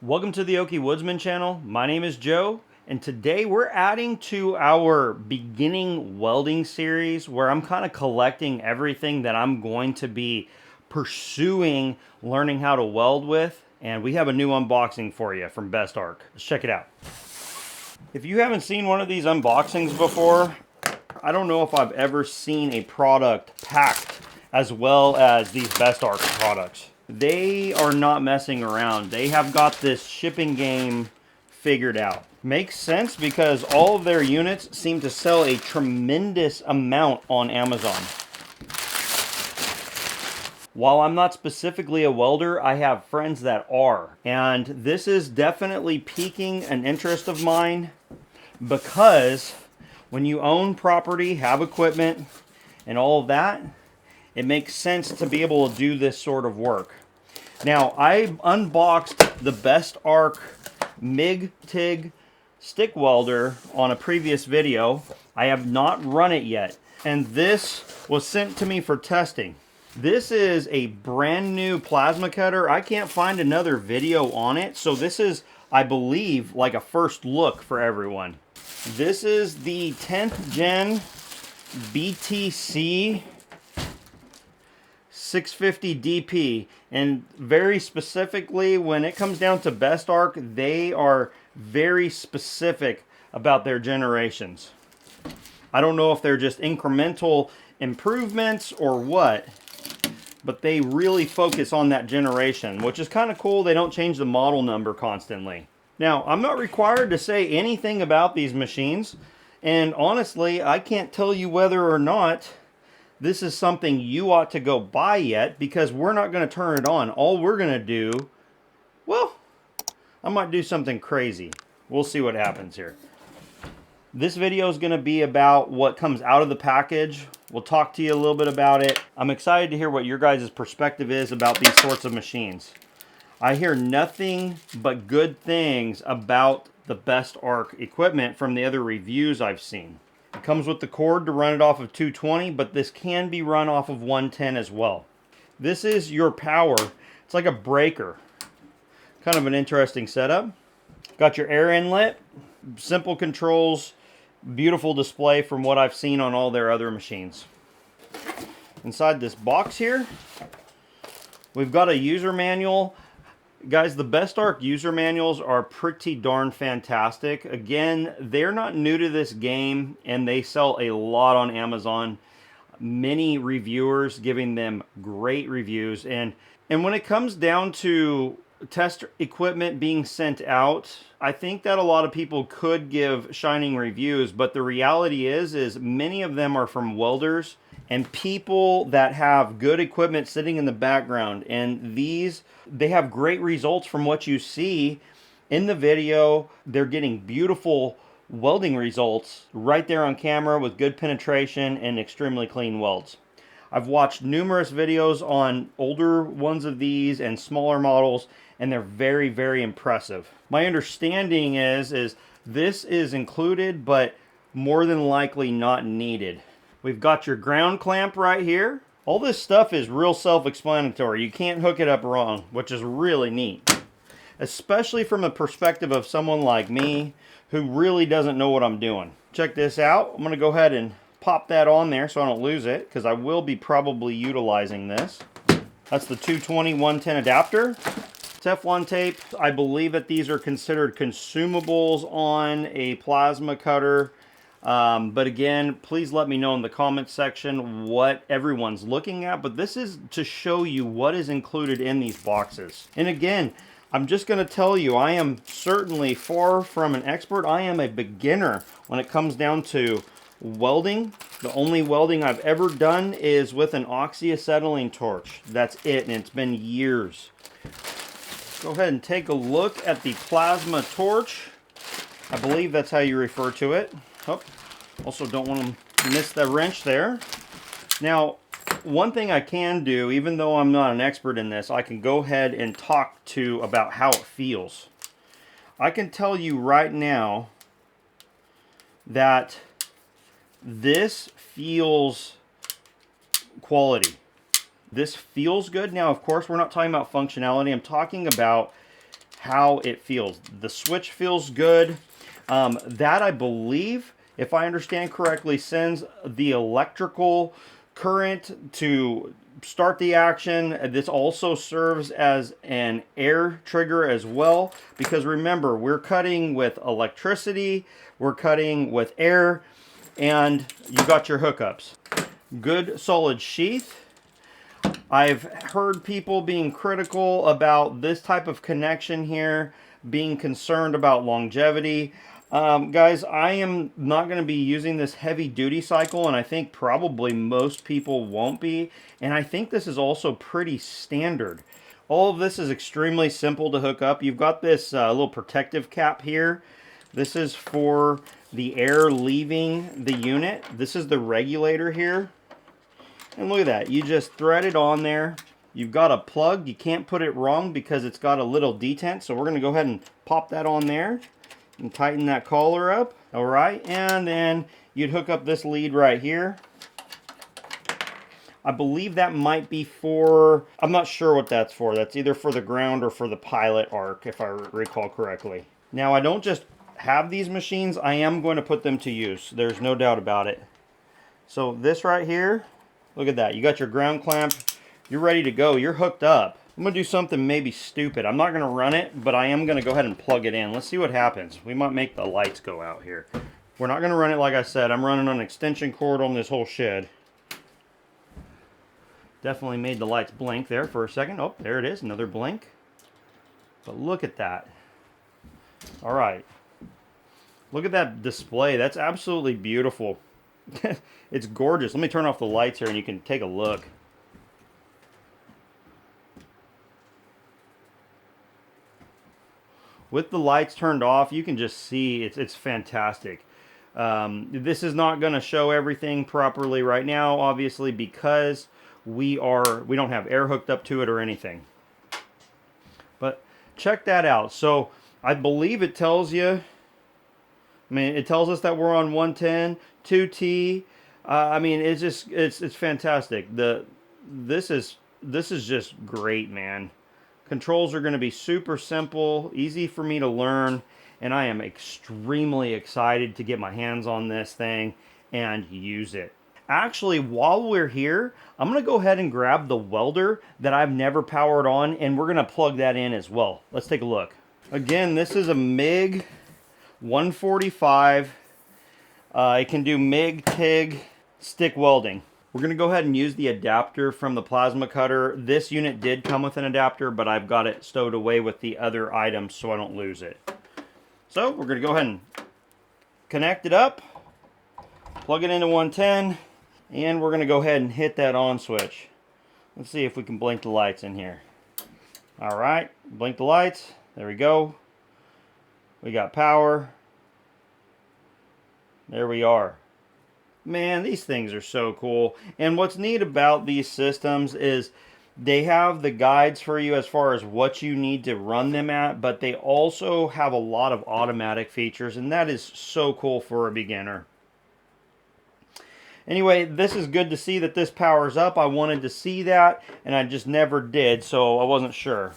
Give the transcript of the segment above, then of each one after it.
Welcome to the Okie Woodsman channel. My name is Joe, and today we're adding to our beginning welding series where I'm kind of collecting everything that I'm going to be pursuing learning how to weld with. And we have a new unboxing for you from Bestarc. Let's check it out. If you haven't seen one of these unboxings before, I don't know if I've ever seen a product packed as well as these Bestarc products. They are not messing around. They have got this shipping game figured out. Makes sense because all of their units seem to sell a tremendous amount on Amazon. While I'm not specifically a welder, I have friends that are. And this is definitely piquing an interest of mine because when you own property, have equipment, and all of that, it makes sense to be able to do this sort of work. Now, I unboxed the Bestarc MIG-TIG stick welder on a previous video. I have not run it yet, and this was sent to me for testing. This is a brand new plasma cutter. I can't find another video on it, so this is, I believe, like a first look for everyone. This is the 10th gen BTC650DP, and very specifically when it comes down to Bestarc, they are very specific about their generations. I don't know if they're just incremental improvements or what, but they really focus on that generation, which is kind of cool. They don't change the model number constantly. Now, I'm not required to say anything about these machines, and honestly, I can't tell you whether or not this is something you ought to go buy yet, because we're not going to turn it on. All we're going to do, well, I might do something crazy. We'll see what happens here. This video is going to be about what comes out of the package. We'll talk to you a little bit about it. I'm excited to hear what your guys' perspective is about these sorts of machines. I hear nothing but good things about the Bestarc equipment from the other reviews I've seen. It comes with the cord to run it off of 220, but this can be run off of 110 as well. This is your power. It's like a breaker. Kind of an interesting setup. Got your air inlet, simple controls, beautiful display from what I've seen on all their other machines. Inside this box here, we've got a user manual. Guys, the Bestarc user manuals are pretty darn fantastic. Again, they're not new to this game, and they sell a lot on Amazon. Many reviewers giving them great reviews. And when it comes down to test equipment being sent out, I think that a lot of people could give shining reviews, but the reality is many of them are from welders and people that have good equipment sitting in the background, and they have great results from what you see in the video. They're getting beautiful welding results right there on camera with good penetration and extremely clean welds. I've watched numerous videos on older ones of these and smaller models, and they're very, very impressive. My understanding is this is included, but more than likely not needed. We've got your ground clamp right here. All this stuff is real self-explanatory. You can't hook it up wrong, which is really neat. Especially from the perspective of someone like me who really doesn't know what I'm doing. Check this out. I'm going to go ahead and pop that on there so I don't lose it, because I will be probably utilizing this. That's the 220-110 adapter. Teflon tape. I believe that these are considered consumables on a plasma cutter. But again, please let me know in the comments section what everyone's looking at. But this is to show you what is included in these boxes. And again, I'm just going to tell you, I am certainly far from an expert. I am a beginner when it comes down to welding. The only welding I've ever done is with an oxyacetylene torch. That's it, and it's been years. Go ahead and take a look at the plasma torch. I believe that's how you refer to it. Oh, also don't want to miss the wrench there. Now, one thing I can do, even though I'm not an expert in this, I can go ahead and talk about how it feels. I can tell you right now that this feels quality. This feels good. Now, of course, we're not talking about functionality. I'm talking about how it feels. The switch feels good. That, I believe, if I understand correctly, sends the electrical current to start the action. This also serves as an air trigger as well, because remember, we're cutting with electricity, we're cutting with air, and you got your hookups. Good solid sheath. I've heard people being critical about this type of connection here, being concerned about longevity. Guys, I am not going to be using this heavy duty cycle, and I think probably most people won't be. And I think this is also pretty standard. All of this is extremely simple to hook up. You've got this little protective cap here. This is for the air leaving the unit. This is the regulator here. And look at that, you just thread it on there. You've got a plug, you can't put it wrong because it's got a little detent. So we're gonna go ahead and pop that on there and tighten that collar up. All right, and then you'd hook up this lead right here. I believe that might be for, I'm not sure what that's for. That's either for the ground or for the pilot arc, if I recall correctly. Now, I don't just have these machines, I am going to put them to use. There's no doubt about it. So this right here, look at that. You got your ground clamp. You're ready to go. You're hooked up. I'm going to do something maybe stupid. I'm not going to run it, but I am going to go ahead and plug it in. Let's see what happens. We might make the lights go out here. We're not going to run it like I said. I'm running an extension cord on this whole shed. Definitely made the lights blink there for a second. Oh, there it is. Another blink. But look at that. All right. Look at that display. That's absolutely beautiful. It's gorgeous. Let me turn off the lights here and you can take a look. With the lights turned off, you can just see it's fantastic. This is not going to show everything properly right now, obviously, because we don't have air hooked up to it or anything. But check that out. So I believe it tells you, it tells us that we're on 110, 2T. It's fantastic. This is just great, man. Controls are going to be super simple, easy for me to learn, and I am extremely excited to get my hands on this thing and use it. Actually, while we're here, I'm going to go ahead and grab the welder that I've never powered on, and we're going to plug that in as well. Let's take a look. Again, this is a MIG 145. It can do MIG, TIG, stick welding. We're going to go ahead and use the adapter from the plasma cutter. This unit did come with an adapter, but I've got it stowed away with the other items so I don't lose it. So we're going to go ahead and connect it up, plug it into 110, and we're going to go ahead and hit that on switch. Let's see if we can blink the lights in here. All right, blink the lights. There we go. We got power. There we are. Man, these things are so cool. And what's neat about these systems is they have the guides for you as far as what you need to run them at, but they also have a lot of automatic features, and that is so cool for a beginner. Anyway, this is good to see that this powers up. I wanted to see that, and I just never did, so I wasn't sure.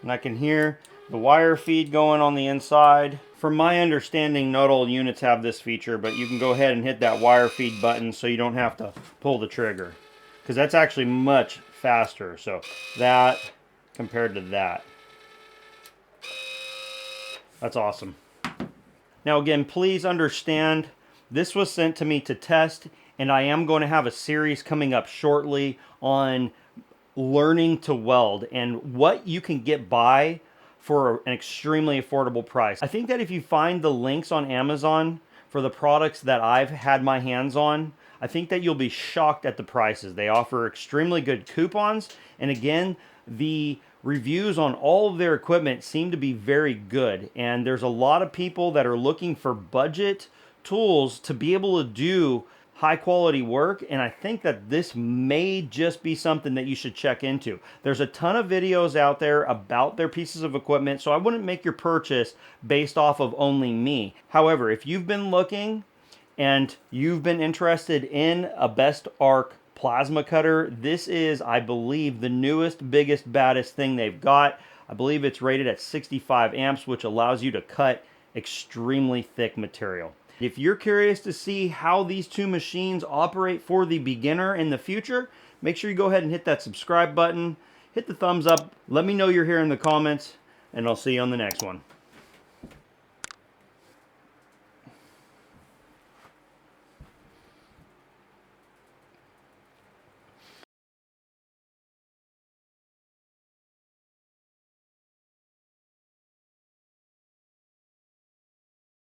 And I can hear the wire feed going on the inside. From my understanding, not all units have this feature, but you can go ahead and hit that wire feed button so you don't have to pull the trigger, because that's actually much faster. So that compared to that, that's awesome. Now again, please understand, this was sent to me to test, and I am going to have a series coming up shortly on learning to weld and what you can get by for an extremely affordable price. I think that if you find the links on Amazon for the products that I've had my hands on, I think that you'll be shocked at the prices. They offer extremely good coupons, and again, the reviews on all of their equipment seem to be very good, and there's a lot of people that are looking for budget tools to be able to do high quality work, and I think that this may just be something that you should check into. There's a ton of videos out there about their pieces of equipment, so I wouldn't make your purchase based off of only me. However, if you've been looking and you've been interested in a Bestarc Plasma Cutter, this is, I believe, the newest, biggest, baddest thing they've got. I believe it's rated at 65 amps, which allows you to cut extremely thick material. If you're curious to see how these two machines operate for the beginner in the future, make sure you go ahead and hit that subscribe button, hit the thumbs up, let me know you're here in the comments, and I'll see you on the next one.